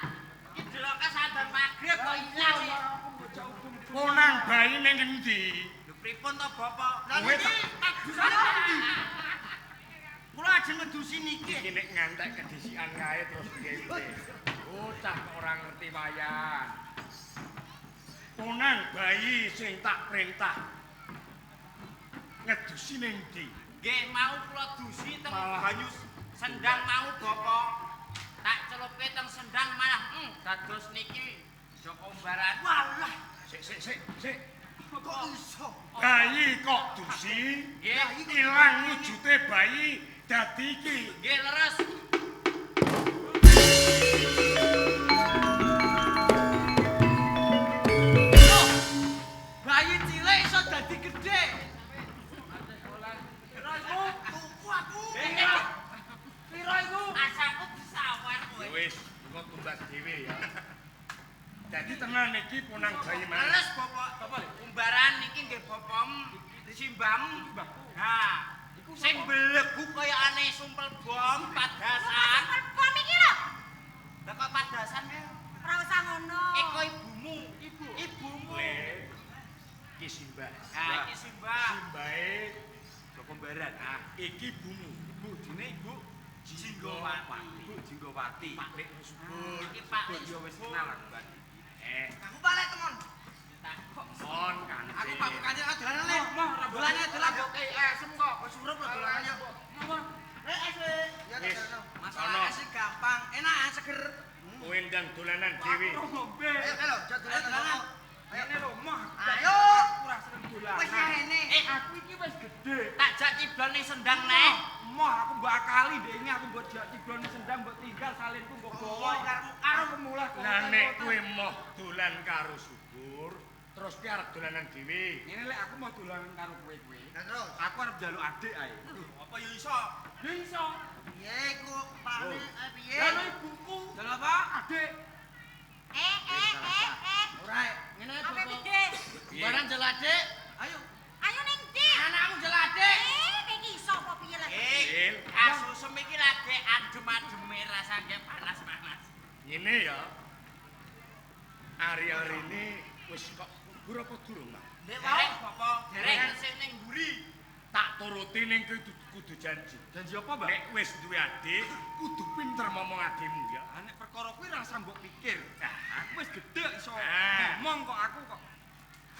Iki deloke sadar magrib kok ilang ya. Ponang bayi ning endi? Lho pripun to, Bapak? Kowe tak tak dusane endi? Kula ajeng ngedusi niki. iki nek ngantek kedisikan kae terus piye. Bocah kok ora ngerti wayan. Ponang bayi sing tak perintah. Ngedusi ning ndi? Nggih, mau kula dusi teng Malah. banyu sendang mau, Bapak. Tak celupe teng sendang malah dados niki Joko Umbaran. Walah, Sik. kok iso? Bayi kok dusi? Nggih, Ilang wujute bayi dadi iki. nggih leres. Oh, bayi cilik iso dadi gedhe. Piro iku? Tuku aku. Piro iku? Asaku disawar kowe. Wis, kok tumbas dhewe ya. Dadi tenan iki ponang bayi mana? Leres Bapak. Umbaran niki nggih Bapak disimbang. Ha. Sing belegu kaya aneh sumpel bom padasan. Bom iki lho. Lah kok padasan ya? Ora usah ngono. Eko ibumu. Ibumu. Le. Iki simbah. Ha iki simbah. Simbahe Joko Umbaran. iki ibumu. Ibu dine ibu. Jinggowati. Bu Jinggowati. Pak Lek subur. Iki Pak Lek yo wis kenal aku Mbak. Aku balik teman. Mon kan. Aku Pak Kanjeng dolanan le. Dolane dolan kok esem kok. Wis surup lho dolanan yo. Mohon. Es le. Ya tak masalah es gampang, enak seger. Kowe ndang dolanan dhewe. Ayo dolanan. Ayo lho, mah. Ayo. Ora seneng dolanan. Wis ngene. Aku iki wis gedhe. Tak jak ciblon ning sendang neh. Mah aku bakali deh ini aku mbok jak ciblon sendang mbok tinggal salinku mbok bawa karo mulai. Lah nek kowe moh dolan karo subur, terus ki arep dolanan dhewe. Ngene lek aku mau dolanan karo kowe. Lah terus Aku arep njaluk adik ae. apa yo iso? Ya iso. Piye iku pane piye? Lah ibuku. Dalah apa? Adik. Ora, ngene Apa Bapak. gede? Barang jeladik. Ayo. Ayo ning ndi? Anakmu jeladik. Iki iso apa piye lagi? Il. Asusem iki lagi adem-ademe rasane panas-panas. Ngene ya. Ari-ari ini wis kok kubur apa durung, Pak? Nek wae apa? Dereng sing ning mburi. Tak turuti ning kudu janji. Janji apa, Mbak? Nek wis duwe adik, kudu pinter ngomong adikmu ya. Nek perkara kuwi ra usah mbok pikir. Aku wis gedhe iso ngomong kok aku kok.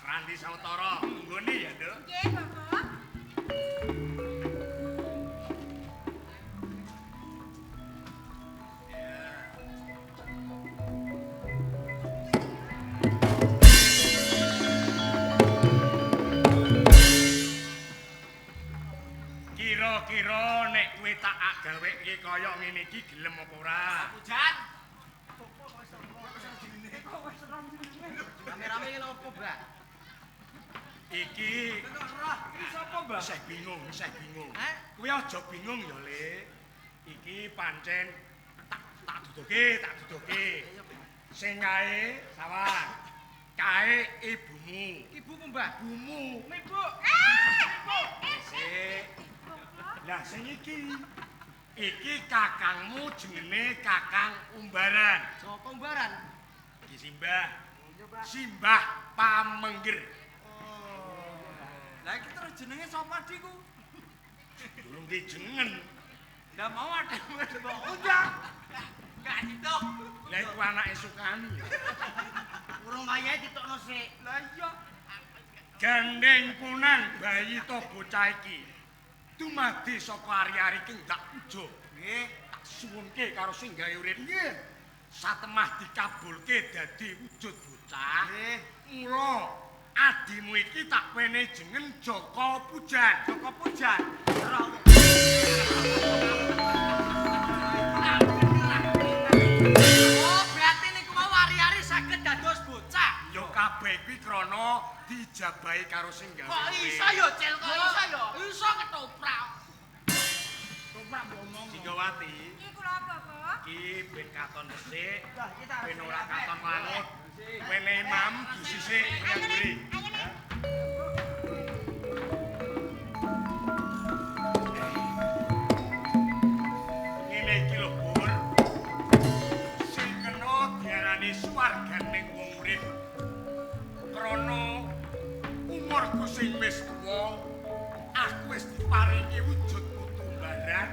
Randi sawetara nggone ya, Nduk. Nggih, Bapak. Kira-kira nek kowe tak gaweke kaya ngene iki gelem apa ora? Hujan. Rame-rame ngene opo, Mbak? Iki Sapa, Mbak? Saya bingung. Hah? Kowe aja bingung ya, Le. Iki pancen tak duduke. Sing kae sawah. Kae ibumu. Ibumu, Mbak. Ibumu. Ibu. Sik. Lah sing iki kakangmu jenenge Kakang Umbaran. Sapa umbaran? Iki Simbah Pamenggir. Lah iki terus jenenge sapa adikku? Durung dijenengen. Lah mau adikmu mbok undang. Gak ditok. Lah iku anake Sukani. Urung wayahe ditokno sik. Lah iya. Gandeng punang bayi to bocah iki. Dumadi saka ari-ari ki ndak pujo. Nggih, tak suwunke karo sing gawe urip. Nggih. Satemah dikabulke dadi wujud bocah. Nggih. Mula adimu iki tak wene jeneng Joko Pujan. Joko Pujan. Oh, berarti niku mau ari-ari saged dados bocah. Yo kabeh kuwi krana dijabahi karo sing gawe. Kok iso yo, Cil? Kok iso yo? Iso ketoprak. Ketoprak ngomong. Singgawati. Iki kula apa, Bapak? Iki ben katon resik, ben ora katon manut. Wene imam disisik Ayo ngandri. ning, ayo ning. Ngene iki lho, Bur. Sing kena diarani swarganing wong urip. Krana umurku sing wis tuwa, aku wis diparingi wujud putu Umbaran,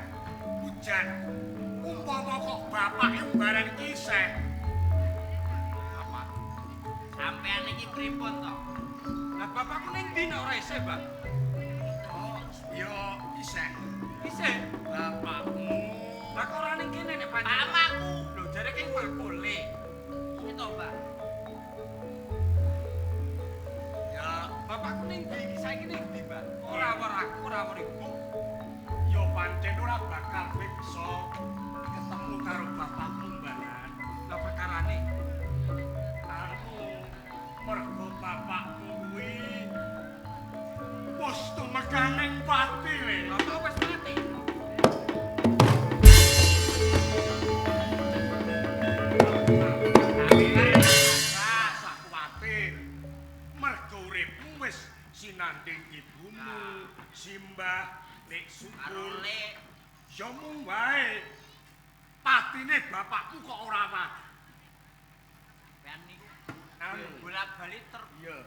Pujan. Umpama kok bapake Umbaran iki isih Sampean iki pripun to? Lah bapakku ning ndi nek ora isih, Mbak? Oh, ya isih. Isih. Bapakmu. Lah kok ora ning kene nek pancen. Pamaku. Lho jare ki makule. Iki to, Mbak. Ya, Bapakku ning ndi iki saiki ning ndi, Mbak? Ora aku, ora ibu. ya pancen ora bakal kowe bisa ketemu karo bapakmu Umbaran. Lah perkarane Anu, mergo bapakmu kuwi wis tumekaning pati le. apa wis mati. Rasa kuwatir. Mergo uripmu wis sinanding ibumu, Simbah, Nek Subur. Ya mung wae. Patine bapakmu kok ora mati. Ben niku Anu, bolak-balik iya.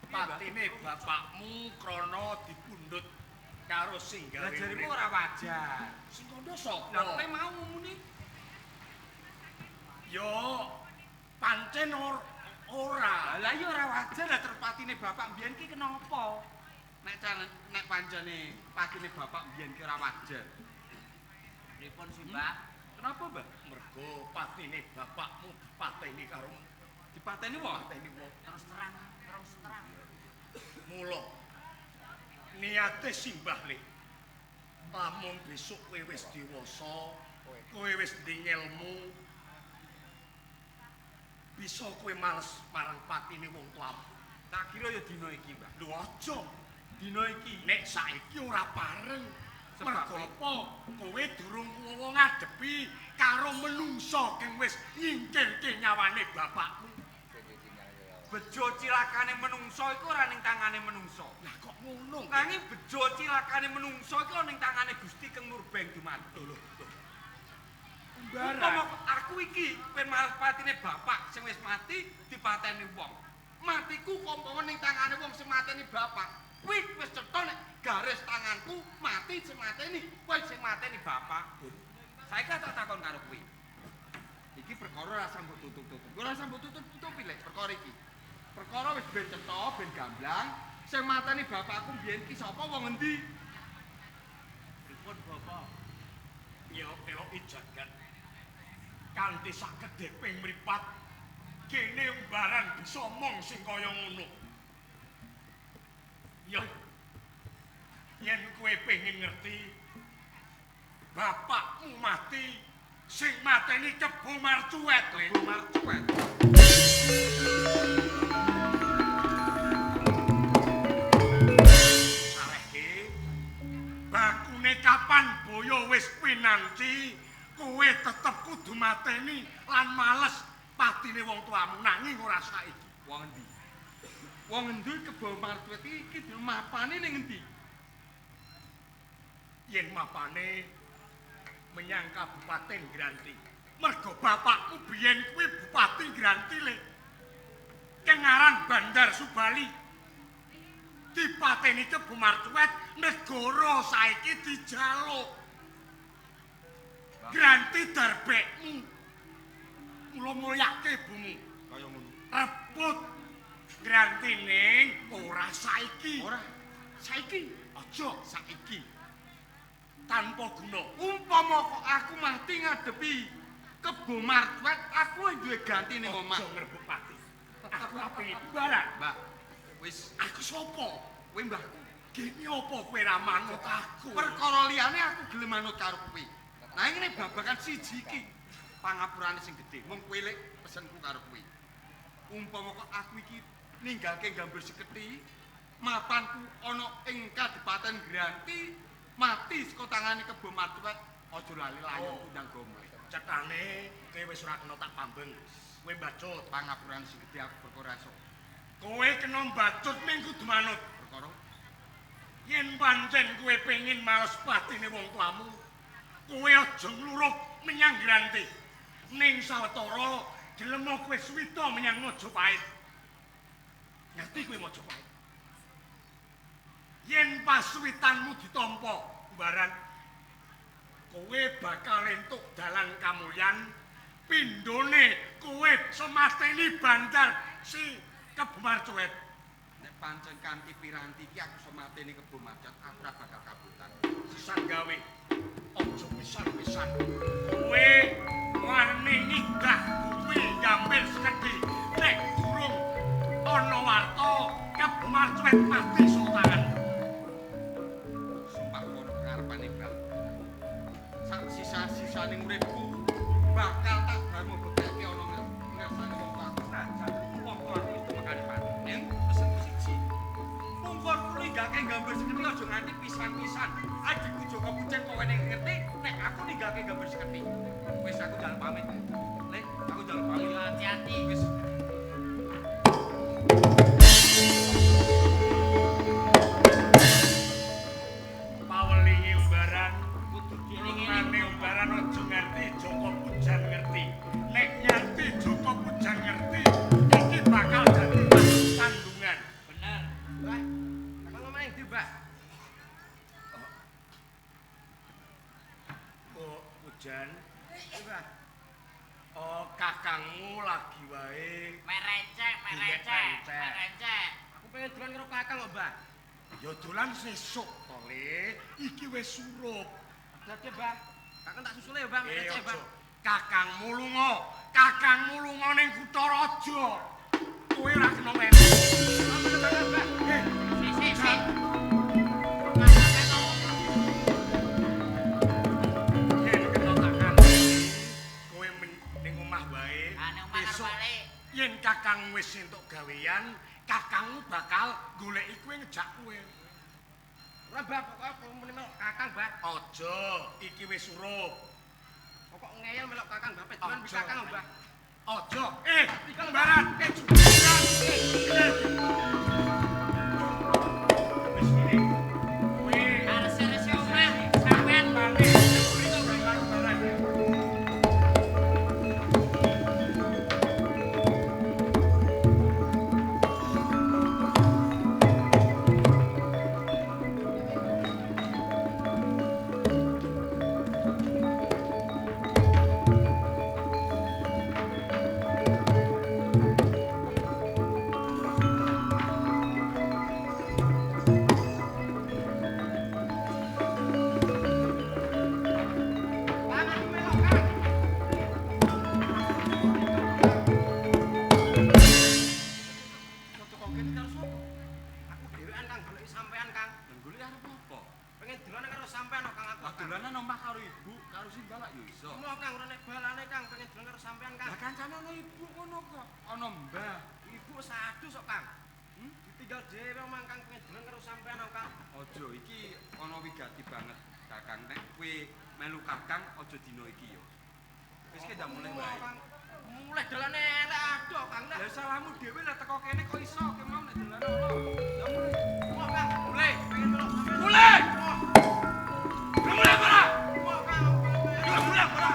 Patine bapakmu krana dipundhut karo sing gawe. Lah jarimu ora wajar. Sing kono sapa? Lah kowe mau muni. Yo pancen ora. Lah iya ora wajar lah terpatine bapak mbiyen ki kenapa? Nek pancene patine bapak mbiyen ki ora wajar. Pripun sih, Mbak? Kenapa, Mbak? Mergo patine bapakmu dipateni karo Dipateni wong? pateni wong. Terus terang. Mula niate simbah le. Lamun besok kowe wis dewasa, kowe wis nding ilmu, bisa kowe males marang patine wong tuamu. Tak kira ya dina iki, Mbak. Lho aja. Dina iki Nek saiki ora pareng. Sebab Mergo apa? Kowe durung kuwo ngadepi karo menungso kang wis nyingkirke nyawane bapakmu. bejo cilakane menungso iku ora ning tangane menungso. Lah kok ngono? Nanging bejo cilakane menungso iku ning tangane Gusti Kang Nurbeng Dumadi. Lho. Umpama aku iki ben malah patine bapak sing wis mati dipateni wong. Matiku umpama ning tangane wong sing mateni bapak. Kuwi wis cetha nek garis tanganku mati sing mateni, kowe sing mateni bapak. Saiki tak takon karo kowe. Iki perkara ora sambut tutup-tutup. Ora sambut tutup-tutup lek perkara iki. Perkara wis ben cetha, ben gamblang. Sing mateni bapakku biyen ki sapa wong endi? Pripun Bapak? Ya eloki jagat. Kanthi sagede ping mripat kene umbaran bisa omong sing kaya ngono. Ya. Yen kowe pengen ngerti bapakmu mati sing mateni Kebo Marcuet. Kebo Marcuet. Bakune kapan boyo wis pinanti, kowe tetep kudu mateni lan males patine wong tuamu nanging ora saiki. Wong endi? Wong endi Kebo Marcuet iki mapane ning endi? Yen mapane menyang Kabupaten Granti. Mergo bapakmu biyen kuwi Bupati Granti le. Kengaran Bandar Subali. Dipateni Kebo Marcuet negara saiki dijaluk. Granti darbekmu. Mula mulyake bumi. Kaya ngono. Rebut Granti ning ora saiki. Ora saiki, Aja saiki. Tanpa guna. Umpama kok aku mati ngadepi Kebo Marcuet, aku duwe ganti ning omah. Aja ngrebut pati. Aku apik barang. Mbak, wis Aku sapa? kowe mbahku. Gini apa kowe ra manut aku? Perkara liyane aku gelem manut karo kowe. Nah ngene babagan siji iki pangapurane sing gedhe. Mung kowe lek pesenku karo kowe. Umpama kok aku iki ninggalke Gambir Seketi, mapanku ana ing Kadipaten Granti, mati saka tangane Kebo Marcuet, aja lali layang undang gomle. Cetane kowe wis ora kena tak pambeng. Kowe bacut. Pangapurane sing gedhe aku perkara iso. Kowe kena bacut ning kudu manut. Perkara Yen pancen kowe pengin males patine wong tuamu, kowe aja nglurug menyang Granti. Ning sawetara gelem kowe suwita menyang Majapahit. Ngerti kowe Majapahit? Yen pasuwitanmu ditampa, Baran, kowe bakal entuk dalan kamulyan, pindhone kowe semateni Bandar si Kebo Marcuet. nek pancen kanthi piranti iki aku semateni Kebo Marcuet, aku ora bakal kabutan. Sisan gawe aja pisan-pisan kowe wani ngidah kuwi Gambir Seketi nek durung ana warta Kebo Marcuet mati sultan. Sumpah kono karepane Mbah. Sak sisa-sisane uripku bakal tak gawe bekteke ana ngersane wong tuaku saja. Wong tuaku itu makane pati. Ning pesenku siji. Mungkon kulo ninggalke Gambir Seketi aja nganti pisan-pisan. Adikku Joko Puceng kok ning ngerti nek aku ninggalke Gambir Seketi. Wis aku jalan pamit. Lek aku jalan pamit. Hati-hati. Wis. Pawelingi umbaran kudu dielingane umbaran aja ngerti Joko Pujan ngerti. Nek ngerti Joko Pujan ngerti, iki bakal dadi sandungan. Bener. Mbah, emang ngomong ndi, Mbah? bae. Merecek. Aku pengen dolan karo Kakang kok, Mbah. Ya dolan sesuk to, Le. Iki wis surup. Dadi, Mbah. Kakang tak susule ya, Mbah, merecek, Mbah. Kakangmu lunga ning Kutha Raja. Kowe ora kena melu. Sik. Yen kena tangan. Kowe ning omah wae. Ning omah karo balik. Yen Kakang wis entuk gawean, Kakangmu bakal goleki kowe ngejak kowe. Ora, Mbah, pokoke muni melok Kakang, Mbah. Aja, iki wis surup. Pokok ngeyel melok Kakang, Mbah. Dolan wis Kakang, Mbah. Aja, kembaran, jubaran. Wis ngene. Kowe Arep-arep omah sampean balik. Mriko barang-barang. Dolanan omah karo ibu, karo Simbah lak yo iso. Omah Kang, ora nek balane Kang, pengen dolan karo sampean Kang. Lah kancane ana ibu ngono kok. Ana Mbah. Ibu wis adus kok Kang. Ditinggal dhewe omah Kang pengen dolan karo sampean kok Kang. Aja iki ana wigati banget Kakang. Nek kowe melu Kakang aja dina iki yo. Wis ke mulai wae. Mulai dolane elek adoh Kang. Lah salahmu dhewe lah teko kene kok iso ke mau nek dolan ono. Lah mulai. Omah Kang, Mulai. pengen melok sampean. Mulai. Mulai para. Omah Kang. Mulai para.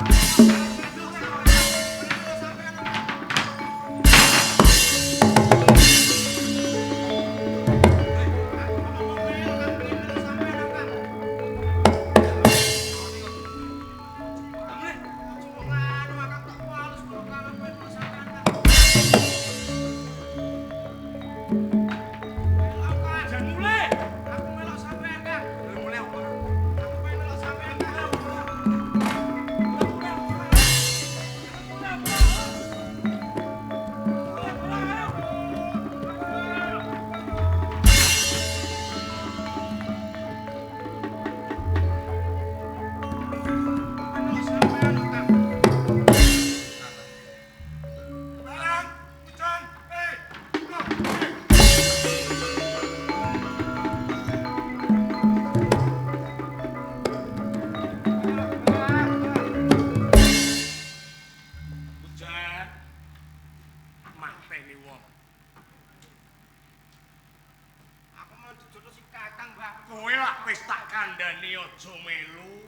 Kowe lak wis tak kandhani aja melu.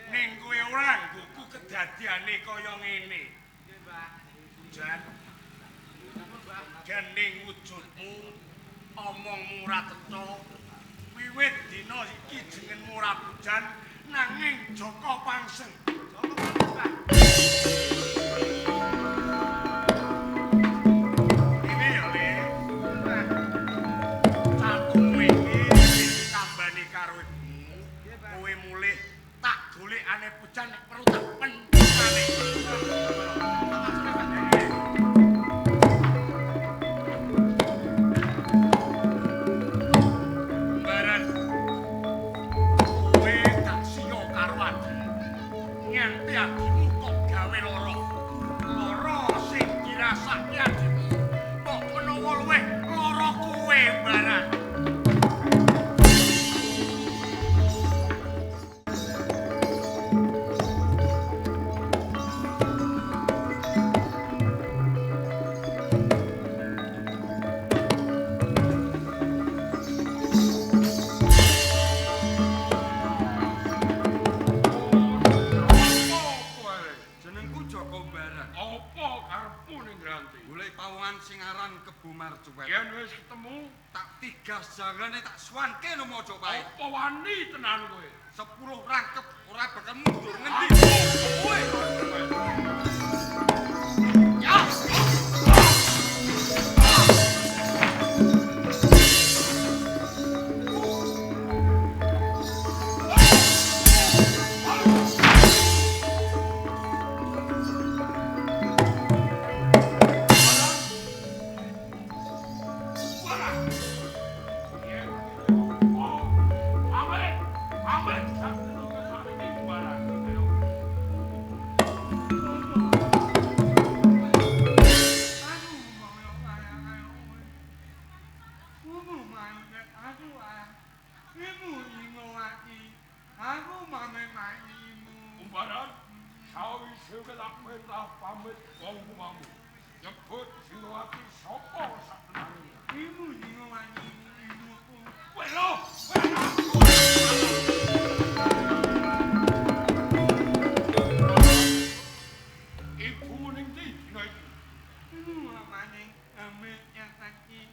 Ning kowe ora nggoku kedadiane kaya ngene. Nggih, Mbah. Jan, gening wujudmu, omongmu ora tetho. Wiwit dina iki jenengmu ora Bujan, nanging Jaka Pangseng. Joko Pangseng, Mbah. Ini ya, Le. Mbah. Cangkemmu iki ditambani karo ibumu. Kowe mulih tak golekane Bujan nek perlu tak pentane. Baran. Kowe tak siya karo adi. Nganti adimu kok gawe lara. Lara sing dirasake adimu kok menawa luwih lara kowe, Baran. Jenengku Joko Baran. Apa karepmu ning Granti? Golek pawongan sing aran Kebo Marcuwet. Yen wis ketemu, Tak tigas jangane tak suwanke no mojo bae. apa wani tenan kowe? 10 rangkep ora bakal mundur ngendi. Kowe. Ya. Bupati sapa sabenane? Ibu sing ngomani ibuku. Welo. Ibu ning ndi dina iki? Mamane ame yang tadi.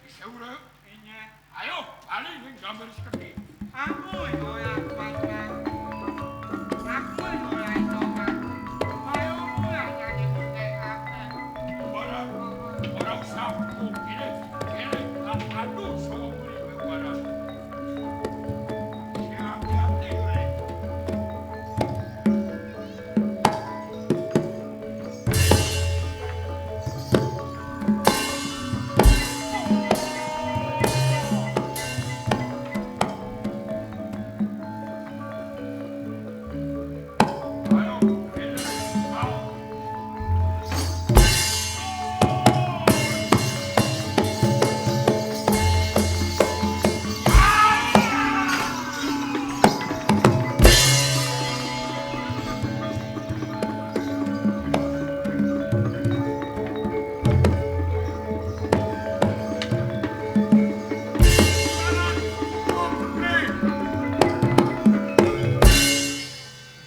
Bisa urip? Iya. Ayo, bali ning gambar seperti. Aku yo ya pakai. Aku yo ya itu kan. Ayo ya jadi pakai apa? Orang sapu ini adu sama murid orang. Hati-hati murid. Ayo, ini kau.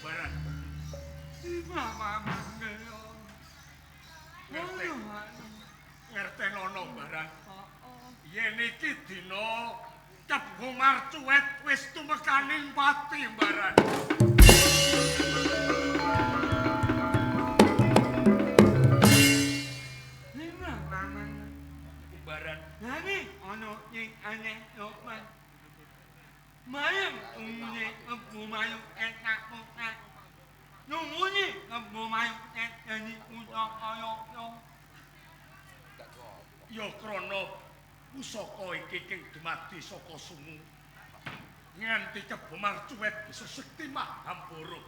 Barat, Mama mangelo. ngertenono barang. Yen iki dina Kebo Marcuet wis tumekaning pati baran. Lima mama. Baran, Nani ono nying aneh lopan. Mayang umne kebu mayu enak muka. Nunguni kebu mayu enak utak kaya yo. ya krana pusaka iki king dumadi saka sumu. Nganti Kebo Marcuet bisa sekti Mahampara.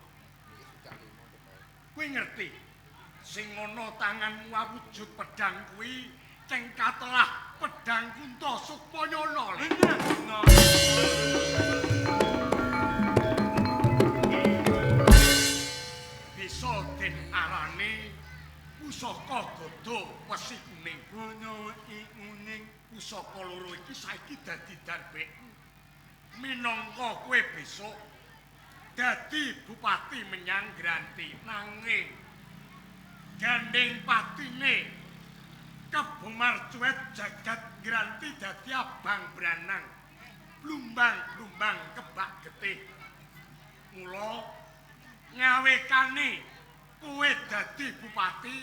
Kuwi ngerti? Sing ana tanganmu awujud pedhang kuwi cengkatelah pedhang Kunto Sukmanyana. Enak. Bisa den arani pusaka Gada Wesi Kuning. Ono ikuning Pusaka loro iki saiki dadi darbekmu. Minangka kowe besok dadi bupati menyang Granti nanging gandeng patine Kebo Marcuet jagat Granti dadi abang branang blumbang-blumbang kebak getih. Mula ngawekane kowe dadi bupati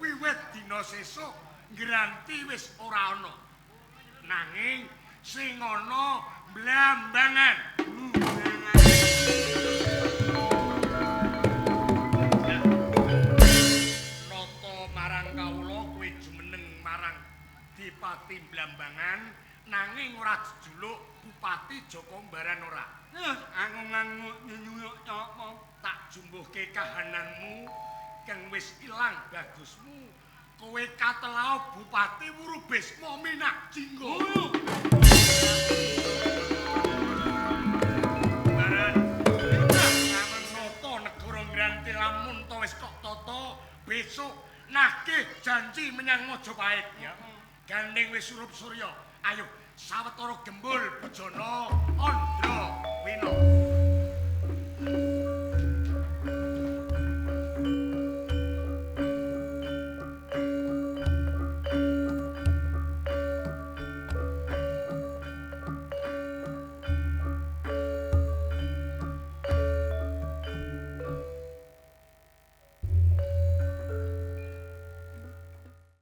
wiwit dina sesuk Granti wis ora ana. Nanging sing ana Blambangan. Nata marang kawula kowe jumeneng marang Dipati Blambangan nanging ora jejuluk Bupati Joko Mbaran ora. aku ngangguk nyuyuk apa. Tak jumbuhke kahananmu kang wis ilang bagusmu. Kowe katelao Bupati Wurubisma Minak Jinggo. Baran, namun noto negara Granti lamun to wis kok tata besok nagih janji menyang Majapahit ya. Gandeng wis surup surya. Ayo sawetara gembul bejana Andra